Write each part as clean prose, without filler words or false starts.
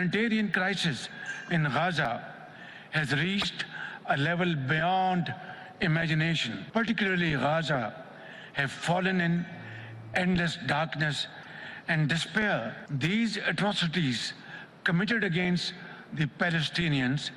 humanitarian crisis in Gaza has reached a level beyond imagination. Particularly Gaza have fallen in endless darkness and despair. These atrocities committed against the Palestinians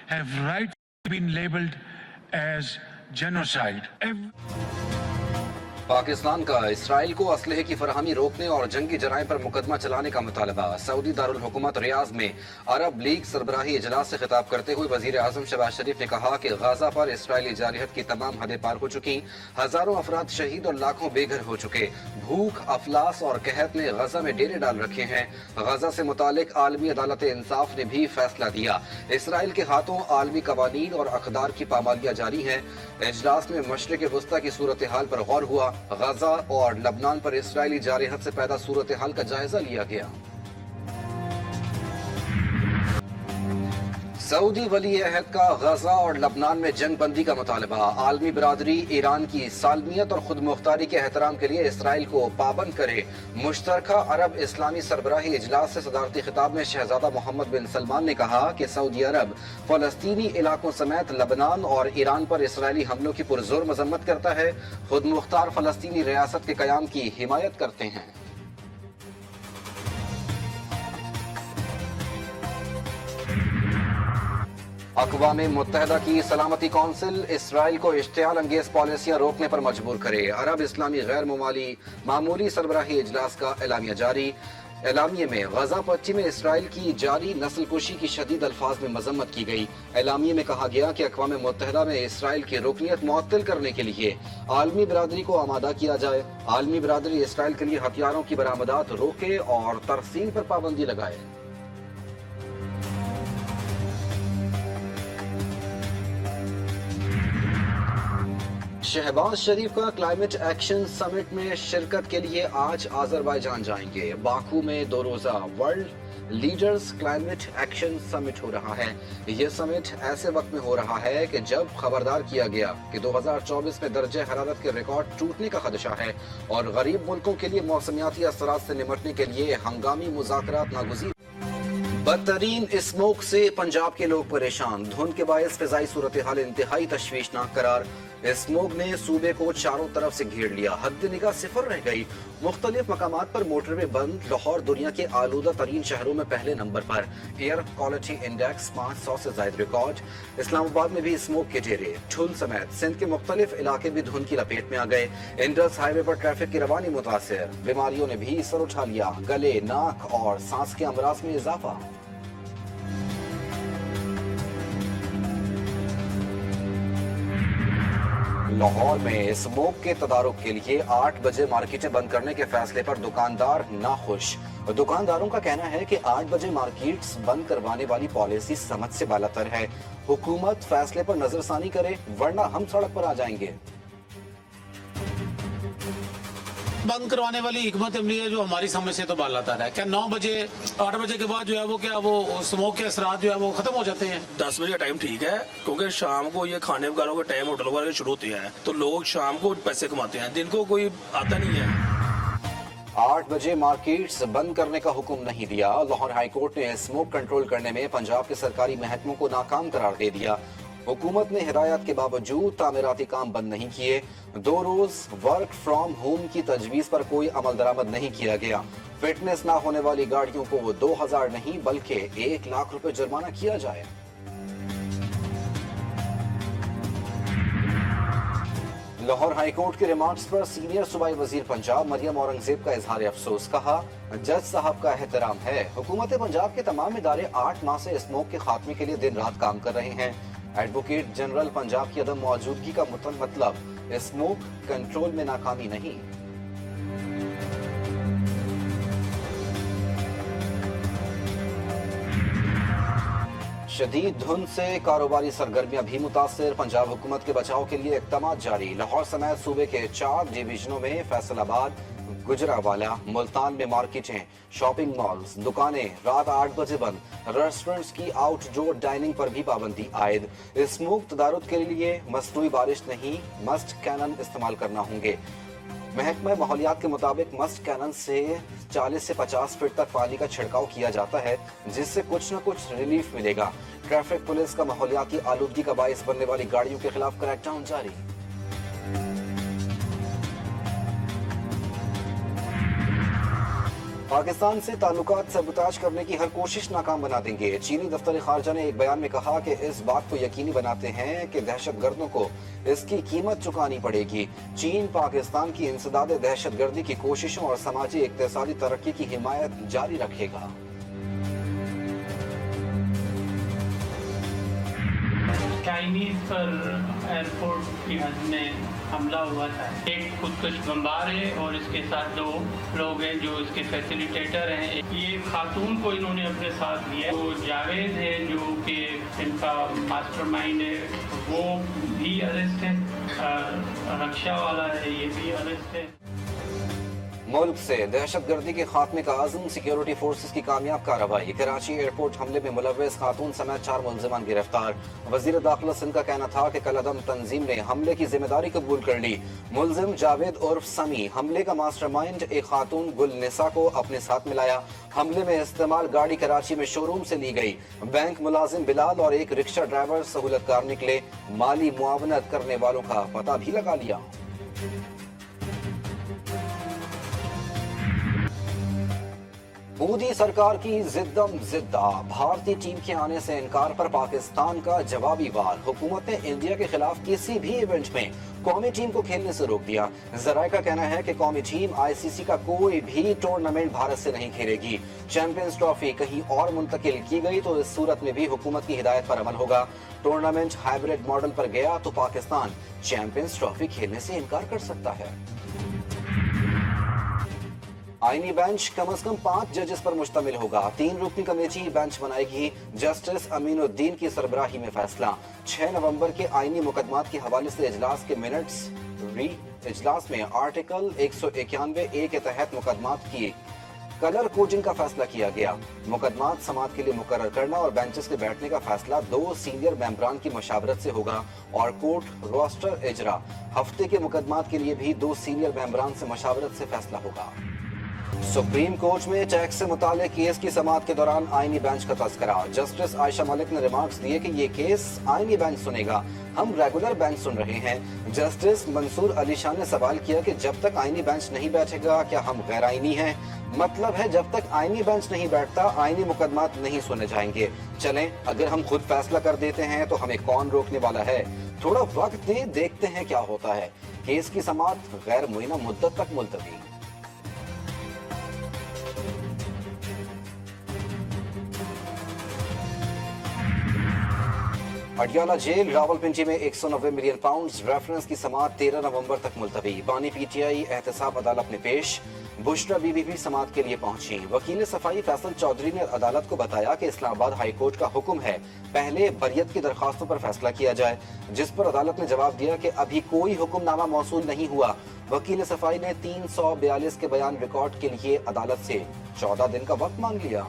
have rightly been labeled as genocide. Pakistan का Israel को असलहे की फराहमी रोकने और जंगी जराइम पर मुकदमा चलाने का मुतालबा। सऊदी दारुल हुकूमत रियाज में अरब लीग सरबराही इजलास से खिताब करते हुए वजीर आजम शहबाज शरीफ ने कहा कि गाजा पर इसराइली जारहियत की तमाम हदें पार हो चुकी, हजारों अफराद शहीद और लाखों बेघर हो चुके। भूख, अफलास और कहत ने गाजा में डेरे डाल रखे हैं। गाजा से मुतालिक आलमी अदालत इंसाफ ने भी फैसला दिया। इसराइल के हाथों आलमी कवानीन और अकदार की पामालियां जारी हैं। इजलास में मशरिक वस्ता की सूरत हाल पर गौर हुआ। गाजा और लबनान पर इसराइली जारहियत से पैदा सूरत हाल का जायजा लिया गया। सऊदी वली अहद का गाजा और लबनान में जंग बंदी का मुतालबा। आलमी बरादरी ईरान की सालमियत और खुद मुख्तारी के एहतराम के लिए इसराइल को पाबंद करे। मुश्तरका अरब इस्लामी सरबराही इजलास से सदारती खिताब में शहजादा मोहम्मद बिन सलमान ने कहा कि सऊदी अरब फलस्तीनी इलाकों समेत लबनान और ईरान पर इसराइली हमलों की पुरजोर मजम्मत करता है, खुद मुख्तार फलस्तीनी रियासत के कयाम की हिमायत करते हैं। अक़वाम मुत्तहिदा की सलामती कौंसिल इसराइल को इश्तियाल अंगेज पॉलिसियां रोकने पर मजबूर करे। अरब इस्लामी गैर मामूली सरबराही इजलास का एलामिया जारी। एलामिये में गजा पट्टी में इसराइल की जारी नस्लकुशी की शदीद अल्फाज में मजम्मत की गई। एलामिये में कहा गया कि अक़वाम मुत्तहिदा में इसराइल की रुकनियत मुअत्तल करने के लिए आलमी बरादरी को आमादा किया जाए। आलमी बरादरी इसराइल के लिए हथियारों की बरामदात रोके और तरसील पर पाबंदी लगाए। शहबाज शरीफ का क्लाइमेट एक्शन समिट में शिरकत के लिए आज आज़रबाईजान जाएंगे। बाकू में 2 रोज़ा world leaders climate action summit हो रहा है। यह समिट ऐसे वक्त में हो रहा है कि जब खबरदार किया गया कि 2024 में दर्जे हरारत के रिकॉर्ड टूटने का खदशा है और गरीब मुल्कों के लिए मौसमियाती असरात से निपटने के लिए हंगामी मुज़ाकरात नागुज़ीर। बदतरीन स्मोक से पंजाब के लोग परेशान। धुंध के बायस फिजाई सूरत हाल इंतहाई तशवीशनाक करार। स्मोक ने सूबे को चारों तरफ से घेर लिया। हद निगाह सिफर रह गई। मुख्तलिफ मकामात पर मोटरवे बंद। लाहौर दुनिया के आलूदा तरीन शहरों में पहले नंबर पर। एयर क्वालिटी इंडेक्स 500 से ज्यादा रिकॉर्ड। इस्लामाबाद में भी स्मोक के ढेरे। ठुल समेत सिंध के मुख्तलिफ इलाके भी धुंध की लपेट में आ गए। इंडस हाईवे पर ट्रैफिक की रवानी मुतासिर। बीमारियों ने भी सर उठा लिया। गले, नाक और सांस के अमराज में इजाफा। लाहौर में स्मोक के तदारुक के लिए 8 बजे मार्केटें बंद करने के फैसले पर दुकानदार नाखुश। दुकानदारों का कहना है कि 8 बजे मार्केट्स बंद करवाने वाली पॉलिसी समझ से बालातर है। हुकूमत फैसले पर नजरसानी करे वरना हम सड़क पर आ जाएंगे। बंद करवाने वाली हिकमत अमली है जो हमारी समझ से तो बालातर है। क्या 9 बजे 8 बजे के बाद जो है वो स्मोक के असरात जो है वो खत्म हो जाते हैं? 10 बजे का टाइम ठीक है क्योंकि शाम को ये खाने वगैरह का टाइम होटल वगैरह शुरू होते हैं तो लोग शाम को पैसे कमाते हैं, दिन को कोई आता नहीं है। 8 बजे मार्केट्स बंद करने का हुक्म नहीं दिया। लाहौर हाईकोर्ट ने स्मोक कंट्रोल करने में पंजाब के सरकारी महकमों को नाकाम करार दे दिया। हुकूमत ने हिदायत के बावजूद तामीराती काम बंद नहीं किए। 2 रोज वर्क फ्रॉम होम की तजवीज पर कोई अमल दरामद नहीं किया गया। फिटनेस ना होने वाली गाड़ियों को 2000 नहीं बल्कि 1 लाख रुपए जुर्माना किया जाए। लाहौर हाईकोर्ट के रिमांड्स पर सीनियर सूबाई वजीर पंजाब मरियम औरंगजेब का इजहार अफसोस। कहा, जज साहब का एहतराम है। हुकूमत पंजाब के तमाम इदारे 8 माह से स्मोक के खात्मे के लिए दिन रात काम कर रहे हैं। एडवोकेट जनरल पंजाब की अदम मौजूदगी का मतलब स्मोक कंट्रोल में नाकामी नहीं। शदीद धुंध से कारोबारी सरगर्मियां भी मुतासिर। पंजाब हुकूमत के बचाव के लिए इक़दाम जारी। लाहौर समेत सूबे के 4 डिवीजनों में फैसलाबाद, गुजरावाला, मुल्तान में मार्केटें, शॉपिंग मॉल्स, दुकानें रात 8 बजे बंद। रेस्टोरेंट्स की आउटडोर डाइनिंग पर भी पाबंदी आयद। स्मोक तदारुक के लिए मसनूई बारिश नहीं, मस्ट कैनन इस्तेमाल करना होंगे। महकमा माहौलियात के मुताबिक मस्ट कैनन से 40 से 50 फीट तक पानी का छिड़काव किया जाता है, जिससे कुछ न कुछ रिलीफ मिलेगा। ट्रैफिक पुलिस का माहौलियाती आलूदगी का बाइस बनने वाली गाड़ियों के खिलाफ क्रैकडाउन जारी। पाकिस्तान से ताल्लुकात सबूताज करने की हर कोशिश नाकाम बना देंगे। चीनी दफ्तर खारजा ने एक बयान में कहा कि इस बात को यकीनी बनाते हैं कि दहशतगर्दों को इसकी कीमत चुकानी पड़ेगी। चीन पाकिस्तान की इंसदाद दहशतगर्दी की कोशिशों और समाजी इक्तिसादी तरक्की की हिमायत जारी रखेगा। चाइनीज पर एयरपोर्ट की हद में हमला हुआ था। एक खुदकुश बमबार है और इसके साथ 2 लोग हैं जो इसके फैसिलिटेटर हैं। ये खातून को इन्होंने अपने साथ लिया। तो जावेद है जो कि इनका मास्टरमाइंड है, वो भी अरेस्ट है। रक्षा वाला है, ये भी अरेस्ट है। मुल्क से दहशतगर्दी के खात्मे का अज़्म, सिक्योरिटी फोर्सेस की कामयाब कार्रवाई। कराची एयरपोर्ट हमले में मुलव्वस खातून समेत 4 मुल्ज़िमान गिरफ्तार। वज़ीर दाखिला सिंध का कहना था कि कलअदम तंजीम ने हमले की जिम्मेदारी कबूल कर ली। मुल्ज़िम जावेद उर्फ समी हमले का मास्टरमाइंड एक खातून गुलनिसा को अपने साथ मिलाया। हमले में इस्तेमाल गाड़ी कराची में शोरूम से ली गई। बैंक मुलाजिम बिलाल और एक रिक्शा ड्राइवर सहूलतकार निकले। माली मुआवनत करने वालों का पता भी लगा लिया। मोदी सरकार की जिद्दम जिद्दा, भारतीय टीम के आने से इनकार पर पाकिस्तान का जवाबी वार। हुकूमत ने इंडिया के खिलाफ किसी भी इवेंट में कौमी टीम को खेलने से रोक दिया। ज़राए का कहना है कि कौमी टीम आईसीसी का कोई भी टूर्नामेंट भारत से नहीं खेलेगी। चैंपियंस ट्रॉफी कहीं और मुंतकिल की गई तो इस सूरत में भी हुकूमत की हिदायत पर अमल होगा। टूर्नामेंट हाइब्रिड मॉडल पर गया तो पाकिस्तान चैंपियंस ट्रॉफी खेलने से इनकार कर सकता है। आईनी बेंच कम से कम 5 जजेस पर मुश्तमिल होगा। 3 रुकनी कमेटी बेंच बनाएगी। जस्टिस अमीनुद्दीन की सरबराही में फैसला। 6 नवंबर के आईनी मुकदमात के हवाले से इजलास के मिनट्स इजलास में आर्टिकल 191A के तहत मुकदमात की कलर कोडिंग का फैसला किया गया। मुकदमात समाअत के लिए मुकर्रर करना और बेंचेस के बैठने का फैसला 2 सीनियर मेंबरान की मशावरत से होगा और कोर्ट रोस्टर इजरा हफ्ते के मुकदमात के लिए भी 2 सीनियर मेंबरान से मशावरत से फैसला होगा। सुप्रीम कोर्ट में टैक्स से मुताल्लिक केस की समाअत के दौरान आईनी बेंच का तज़किरा। जस्टिस आयशा मलिक ने रिमार्क्स दिए कि ये केस आईनी बेंच सुनेगा, हम रेगुलर बेंच सुन रहे हैं। जस्टिस मंसूर अली शाह ने सवाल किया कि जब तक आईनी बेंच नहीं बैठेगा क्या हम गैर आईनी हैं? मतलब है जब तक आईनी बेंच नहीं बैठता आईनी मुकदमात नहीं सुने जाएंगे। चलें, अगर हम खुद फैसला कर देते हैं तो हमें कौन रोकने वाला है? थोड़ा वक्त दें, देखते हैं क्या होता है। केस की समाअत गैर मुइना मुद्दत तक मुलतवी। अडियाला जेल रावलपिंडी में 190 मिलियन पाउंड्स रेफरेंस की समाअत 13 नवंबर तक मुलतवी। बानी पीटीआई एहतसाब अदालत में पेश। बुशरा बीबी भी समाअत के लिए पहुंची। वकील सफाई फैसल चौधरी ने अदालत को बताया कि इस्लामाबाद हाई कोर्ट का हुक्म है पहले बरियत की दरखास्तों पर फैसला किया जाए, जिस पर अदालत ने जवाब दिया कि अभी कोई हुक्मनामा मौसूल नहीं हुआ। वकील सफाई ने 342 के बयान रिकॉर्ड के लिए अदालत से 14 दिन का वक्त मांग लिया।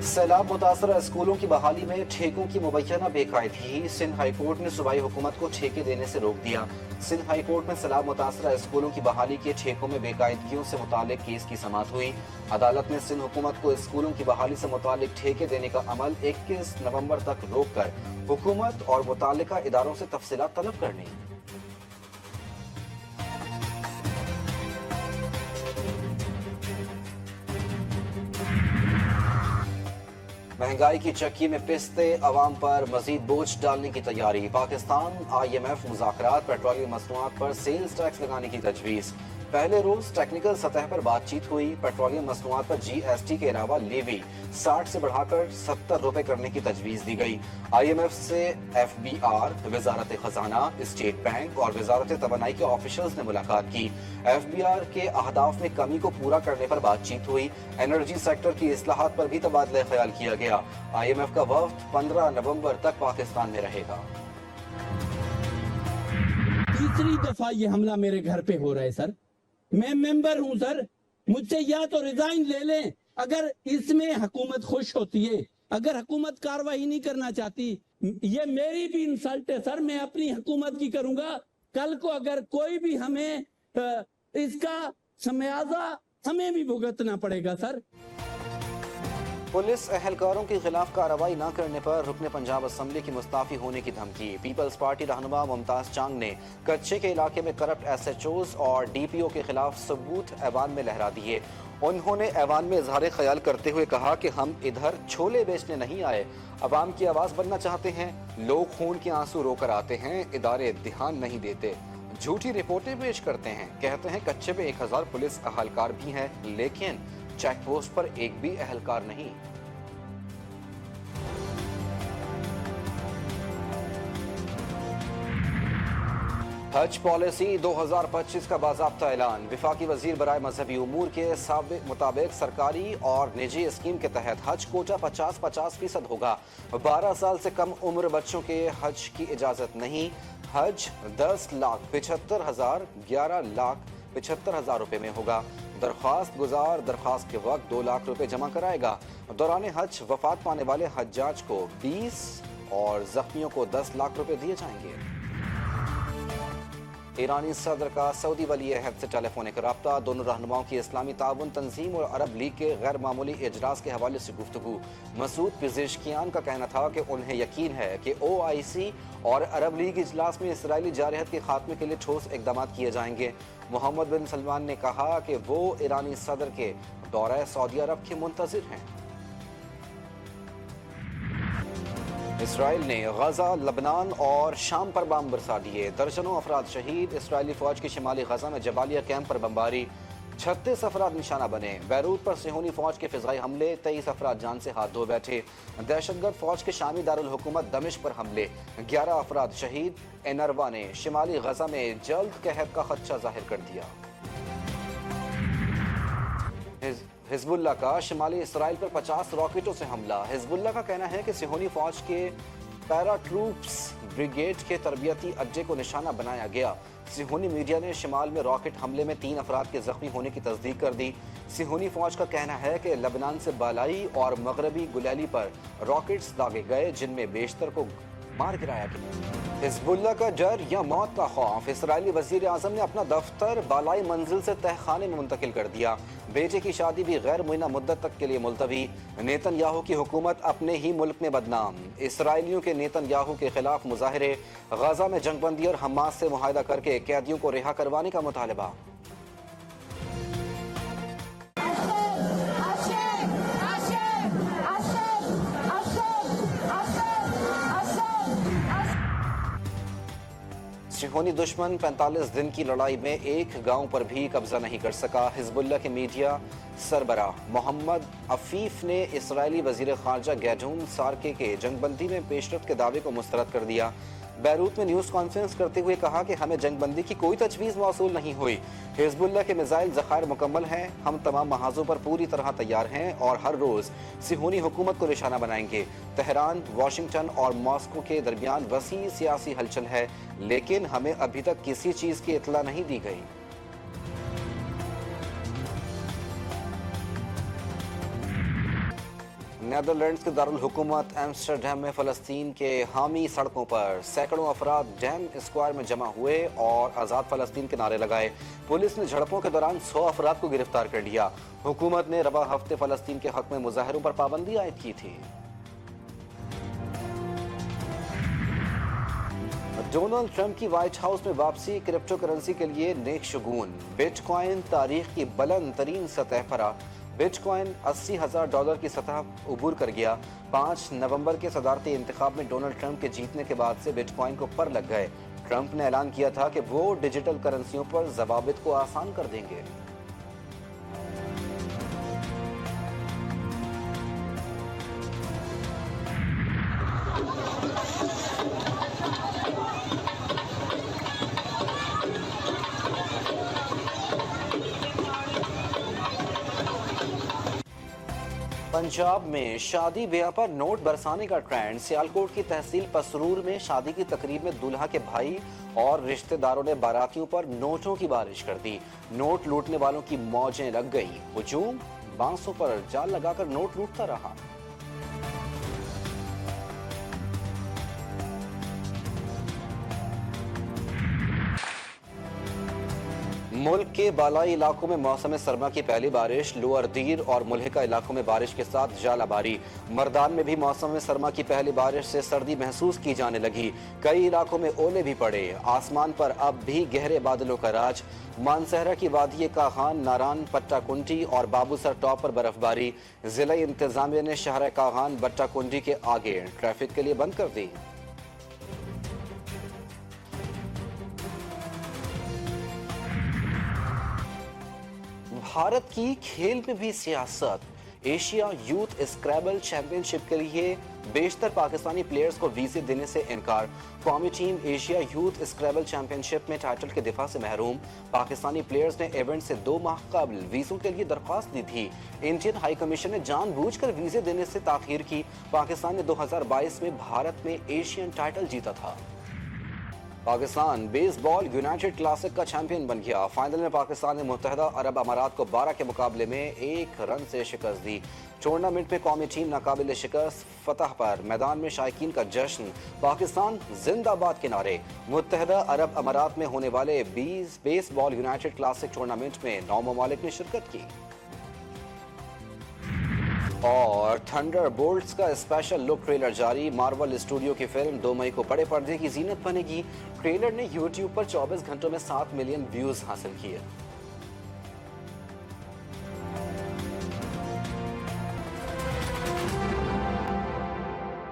सैलाब मुतासरा स्कूलों की बहाली में ठेकों की मुबैना बेकायदगी। सिंध हाई कोर्ट ने सूबाई हुकूमत को ठेके देने से रोक दिया। सिंध हाई कोर्ट में सैलाब मुतासरा स्कूलों की बहाली के ठेकों में बेकायदगियों से मुतालिक केस की समाअत हुई। अदालत ने सिंध हुकूमत को स्कूलों की बहाली से मुतालिक ठेके देने का अमल 21 नवंबर तक रोक कर हुकूमत और मुतालिका इदारों से तफसीलात तलब कर ली। महंगाई की चक्की में पिसते अवाम पर मजीद बोझ डालने की तैयारी। पाकिस्तान IMF मुज़ाकरात पेट्रोलियम मसनूआत पर सेल्स टैक्स लगाने की तजवीज़। पहले रोज टेक्निकल सतह पर बातचीत हुई। पेट्रोलियम मसनूआत पर GST के अलावा लेवी 60 से बढ़ाकर 70 रुपए करने की तजवीज़ दी गई। IMF से FBR, वजारत खजाना, स्टेट बैंक और वजारत तवानाई के ऑफिशियल्स ने मुलाकात की। FBR के अहदाफ में कमी को पूरा करने पर बातचीत हुई। एनर्जी सेक्टर की इस्लाहात पर भी तबादला ख्याल किया गया। IMF का वफ्द 15 नवंबर तक पाकिस्तान में रहेगा। तीसरी दफा ये हमला मेरे घर पे हो रहा है सर। मैं मेंबर हूं सर, मुझसे या तो रिजाइन ले लें अगर इसमें हुकूमत खुश होती है। अगर हुकूमत कार्रवाई नहीं करना चाहती ये मेरी भी इंसल्ट है सर, मैं अपनी हुकूमत की करूंगा। कल को अगर कोई भी हमें इसका खमियाजा हमें भी भुगतना पड़ेगा सर। पुलिस एहलकारों के खिलाफ कार्रवाई न करने पर रुकने पंजाब असम्बली की मुस्ताफी होने की धमकी। पीपल्स पार्टी रहनुमा मुमताज चांग ने कच्चे के इलाके में करप्ट SHOs और DPO के खिलाफ सबूत ऐवान में लहरा दिए। उन्होंने ऐवान में इजहार ख्याल करते हुए कहा कि हम इधर छोले बेचने नहीं आए, अवाम की आवाज़ बनना चाहते हैं। लोग खून के आंसू रोकर आते हैं, इदारे ध्यान नहीं देते, झूठी रिपोर्टें पेश करते हैं, कहते हैं कच्चे में 1000 पुलिस एहलकार भी हैं, लेकिन चेक पोस्ट पर एक भी एहलकार नहीं। हज पॉलिसी 2025 का बाज़ाब्ता ऐलान। वफाकी वजीर बराए मजहबी उमूर के मुताबिक सरकारी और निजी स्कीम के तहत हज कोटा 50-50% होगा। 12 साल से कम उम्र बच्चों के हज की इजाज़त नहीं। हज 10,75,000 11,75,000 रुपए में होगा। दरख्वास्त गुजार दरख्वास्त के वक्त 2 लाख रुपए जमा कराएगा। दौरान हज वफात पाने वाले हज्जाज को 20 और जख्मियों को 10 लाख रुपए दिए जाएंगे। ईरानी सदर का सऊदी वली अहद से टेलीफोनिक रब्ता। दोनों रहनुमाओं की इस्लामी ताउन तंजीम और अरब लीग के गैर मामूली इजलास के हवाले से गुफ्तगू। मसूद पिज़ेशकियान का कहना था कि उन्हें यकीन है कि OIC और अरब लीग इजलास में इसराइली जारहत के खात्मे के लिए ठोस इक़दाम किए जाएंगे। मोहम्मद बिन सलमान ने कहा कि वो ईरानी सदर के दौरा सऊदी अरब के मुंतज़िर हैं। इसराइल ने गजा, लबनान और शाम पर बम बरसा दिए। दर्जनों अफराद शहीद। इसराइली फौज की शिमाली गजा में जबालिया कैंप पर बमबारी, 36 अफराद निशाना बने। बैरूत पर सिहोनी फौज के फिजाई हमले, 23 अफराद जान से हाथ धो बैठे। दहशतगर्द फौज के शामी दारुल हुकूमत दमिश्क पर हमले, 11 अफराद शहीद। एनरवा ने शिमाली गजा में जल्द कहत का खदशा जाहिर कर दिया। हिजबुल्लाह का शिमाली इसराइल पर 50 रॉकेटों से हमला। हिजबुल्लाह का कहना है कि सिहोनी फौज के पैरा ट्रूप्स ब्रिगेड के तरबियती अड्डे को निशाना बनाया गया। सिहोनी मीडिया ने शिमाल में रॉकेट हमले में 3 अफराद के जख्मी होने की तस्दीक कर दी। सिहोनी फौज का कहना है कि लबनान से बालाई और मगरबी गुलैली पर रॉकेट्स दागे गए, जिनमें बेशतर को मार गिराया गया। हिजबुल्लाह का डर या मौत का खौफ। इसराइली वजीर आजम ने अपना दफ्तर बालाई मंजिल से तहखाने में मुंतकिल कर दिया। बेटे की शादी भी गैर मुय्यना मुद्दत तक के लिए मुलतवी। नेतन्याहू की हुकूमत अपने ही मुल्क में बदनाम। इसराइलियों के नेतन्याहू के खिलाफ मुजाहरे। गजा में जंगबंदी और हमास से मुआहदा करके कैदियों को रिहा करवाने का मुतालबा। सिहोनी दुश्मन 45 दिन की लड़ाई में एक गांव पर भी कब्जा नहीं कर सका। हिजबुल्लाह के मीडिया सरबराह मोहम्मद अफीफ ने इसराइली वजीर खारजा गैडून सारके के जंगबंदी में पेशरफ्त के दावे को मुस्तरद कर दिया। बैरूत में न्यूज़ कॉन्फ्रेंस करते हुए कहा कि हमें जंगबंदी की कोई तजवीज़ मौसूल नहीं हुई। हिजबुल्लाह के मिसाइल ज़खायर मुकम्मल हैं। हम तमाम महाजों पर पूरी तरह तैयार हैं और हर रोज़ सिहोनी हुकूमत को निशाना बनाएंगे। तेहरान, वाशिंगटन और मॉस्को के दरमियान वसी सियासी हलचल है, लेकिन हमें अभी तक किसी चीज़ की इत्तला नहीं दी गई। नेदरलैंड्स के दारुल हुकूमत एम्स्टरडैम में फ़लस्तीन के हामी सड़कों पर सैकड़ों अफराद डैम स्क्वायर में जमा हुए और आज़ाद फ़लस्तीन के नारे लगाए। पुलिस ने झड़पों के दौरान 100 अफराद को गिरफ्तार कर लिया। हुकूमत ने रवा हफ्ते फ़लस्तीन के हक में मुजाहरों पर पाबंदी आयद की थी। डोनाल्ड ट्रंप की व्हाइट हाउस में वापसी। क्रिप्टो करेंसी के लिए नेक शगुन। बिटकॉइन तारीख की बुलंद तरीन सतह पर आ। बिटकॉइन $80,000 की सतह उबूर कर गया। 5 नवंबर के सदारती इंतखाब में डोनाल्ड ट्रंप के जीतने के बाद से बिटकॉइन को पर लग गए। ट्रंप ने ऐलान किया था कि वो डिजिटल करेंसियों पर ज़वाबित को आसान कर देंगे। पंजाब में शादी ब्याह पर नोट बरसाने का ट्रेंड। सियालकोट की तहसील पसरूर में शादी की तकरीब में दूल्हा के भाई और रिश्तेदारों ने बारातियों पर नोटों की बारिश कर दी। नोट लूटने वालों की मौजें लग गई। हुजूम बांसों पर जाल लगाकर नोट लूटता रहा। मुल्क के बालाई इलाकों में मौसम सरमा की पहली बारिश, लोअर दीर और मुल्हिका इलाकों में बारिश के साथ जालाबारी। मर्दान में भी मौसम सरमा की पहली बारिश से सर्दी महसूस की जाने लगी। कई इलाकों में ओले भी पड़े। आसमान पर अब भी गहरे बादलों का राज। मानसहरा की वादी कागान, नारान, पट्टा कुंटी और बाबूसर टॉप पर बर्फबारी। जिला इंतजामिया ने शहर कागान, बट्टा कुंडी के आगे ट्रैफिक के लिए बंद कर दी। भारत की खेल में भी सियासत। एशिया यूथ स्क्रैबल चैंपियनशिप के लिए बेशतर पाकिस्तानी प्लेयर्स को वीजे देने से इनकार। कौमी टीम एशिया यूथ स्क्रैबल चैंपियनशिप में टाइटल के दिफा से महरूम। पाकिस्तानी प्लेयर्स ने इवेंट से 2 माह कबल वीजों के लिए दरख्वास्त दी थी। इंडियन हाई कमीशन ने जानबूझकर वीजे देने से ताखीर की। पाकिस्तान ने 2022 में भारत में एशियन टाइटल जीता था। पाकिस्तान बेसबॉल यूनाइटेड क्लासिक का चैंपियन बन गया। फाइनल में पाकिस्तान ने मुत्तहदा अरब अमारात को 12 के मुकाबले में 1 रन से शिकस्त दी। टूर्नामेंट में कौमी टीम नाकाबिल शिकस्त फतह पर मैदान में शायकीन का जश्न। पाकिस्तान जिंदाबाद के नारे। मुत्तहदा अरब अमारात में होने वाले बेसबॉल यूनाइटेड क्लासिक टूर्नामेंट में 9 ममालिक ने शिरकत की। और थंडरबोल्ट्स का स्पेशल लुक ट्रेलर जारी। मार्वल स्टूडियो की फिल्म 2 मई को बड़े पर्दे की जीनत बनेगी। ट्रेलर ने यूट्यूब पर 24 घंटों में 7 मिलियन व्यूज हासिल किए।